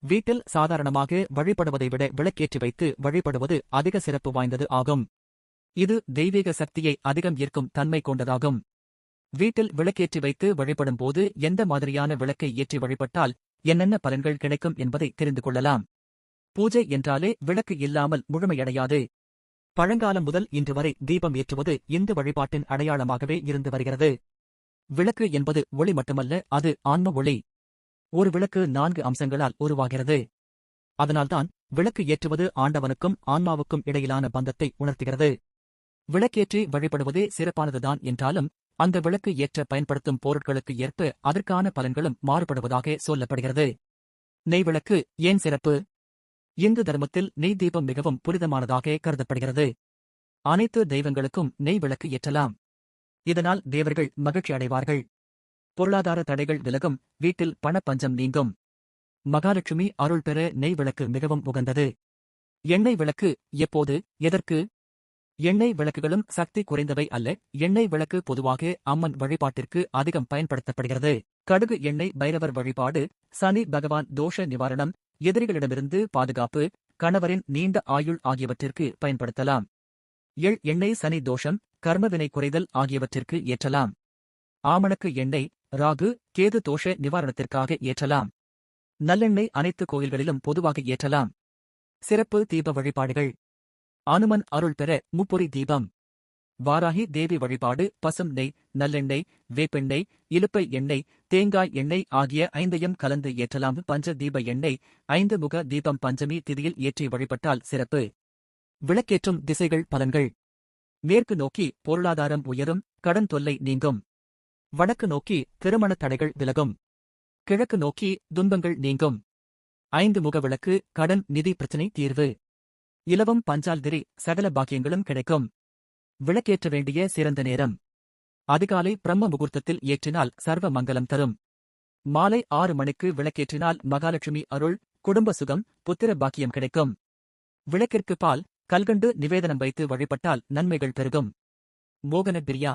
வீட்டில் சாதாரணமாக வழிபடுவதை விட விளக்கேற்றி வைத்து வழிபடுவது அதிக சிறப்பு வாய்ந்தது ஆகும். இது தெய்வீக சக்தியை அதிகம் ஈர்க்கும் தன்மை கொண்டதாகும். வீட்டில் விளக்கேற்றி வைத்து வழிபடும் போது எந்த மாதிரியான விளக்கை ஏற்றி வழிபட்டால் என்னென்ன பலன்கள் கிடைக்கும் என்பதை தெரிந்து கொள்ளலாம். பூஜை என்றாலே விளக்கு இல்லாமல் முழுமையடையாது. பழங்காலம் முதல் இன்று வரை தீபம் ஏற்றுவது இந்து வழிபாட்டின் அடையாளமாகவே இருந்து வருகிறது. விளக்கு என்பது ஒளி மட்டுமல்ல, அது ஆன்ம ஒளி. ஒரு விளக்கு 4 அம்சங்களால் உருவாகிறது. அதனால்தான் விளக்கு ஏற்றுவது ஆண்டவனுக்கும் ஆன்மாவுக்கும் இடையிலான பந்தத்தை உணர்த்துகிறது. விளக்கேற்றி வழிபடுவதே சிறப்பானதுதான் என்றாலும் அந்த விளக்கு ஏற்ற பயன்படுத்தும் பொருட்களுக்கு ஏற்ப அதற்கான பலன்களும் மாறுபடுவதாக சொல்லப்படுகிறது. நெய் விளக்கு ஏன் சிறப்பு? இந்து தர்மத்தில் நெய் தீபம் மிகவும் புனிதமானதாக கருதப்படுகிறது. அனைத்து தெய்வங்களுக்கும் நெய் விளக்கு ஏற்றலாம். இதனால் தேவர்கள் மகிழ்ச்சி அடைவார்கள். பொருளாதார தடைகள் விலகும், வீட்டில் பணப்பஞ்சம் நீங்கும். மகாலட்சுமி அருள் பெற நெய் விளக்கு மிகவும் உகந்தது. எண்ணெய் விளக்கு எப்போது, எதற்கு? எண்ணெய் விளக்குகளும் சக்தி குறைந்தவை அல்ல. எண்ணெய் விளக்கு பொதுவாக அம்மன் வழிபாட்டிற்கு அதிகம் பயன்படுத்தப்படுகிறது. கடுகு எண்ணெய் பைரவர் வழிபாடு, சனி பகவான் தோஷ நிவாரணம், எதிரிகளிடமிருந்து பாதுகாப்பு, கணவரின் நீண்ட ஆயுள் ஆகியவற்றிற்கு பயன்படுத்தலாம். எள் எண்ணெய் சனி தோஷம், கர்மவினை குறைதல் ஆகியவற்றிற்கு ஏற்றலாம். ஆமணக்கு எண்ணெய் ராகு கேது தோஷ நிவாரணத்திற்காக ஏற்றலாம். நல்லெண்ணெய் அனைத்து கோயில்களிலும் பொதுவாக ஏற்றலாம். சிறப்பு தீப வழிபாடுகள். அனுமன் அருள் பெற முப்பொறி தீபம். வாராகி தேவி வழிபாடு பசும் நெய், நல்லெண்ணெய், வேப்பெண்ணெய், இலுப்பை எண்ணெய், தேங்காய் எண்ணெய் ஆகிய 5ஐயும் கலந்து ஏற்றலாம். பஞ்ச தீப எண்ணெய் 5 முக தீபம் பஞ்சமி திதியில் ஏற்றி வழிபட்டால் சிறப்பு. விளக்கேற்றும் திசைகள் பலன்கள். மேற்கு நோக்கி பொருளாதாரம் உயரும், கடன் தொல்லை நீங்கும். வடக்கு நோக்கி திருமணத் தடைகள் விலகும். கிழக்கு நோக்கி துன்பங்கள் நீங்கும். 5 முக விளக்கு கடன் நிதி பிரச்சினை தீர்வு. இலவம் பஞ்சால்திரி சகல பாக்கியங்களும் கிடைக்கும். விளக்கேற்ற வேண்டிய சிறந்த நேரம். அதிகாலை பிரம்ம முகூர்த்தத்தில் ஏற்றினால் சர்வ மங்கலம் தரும். மாலை 6 மணிக்கு விளக்கேற்றினால் மகாலட்சுமி அருள், குடும்ப சுகம், புத்திர பாக்கியம் கிடைக்கும். விளக்கிற்கு பால், கல்கண்டு நிவேதனம் வைத்து வழிபட்டால் நன்மைகள் பெருகும். மோகன பிரியா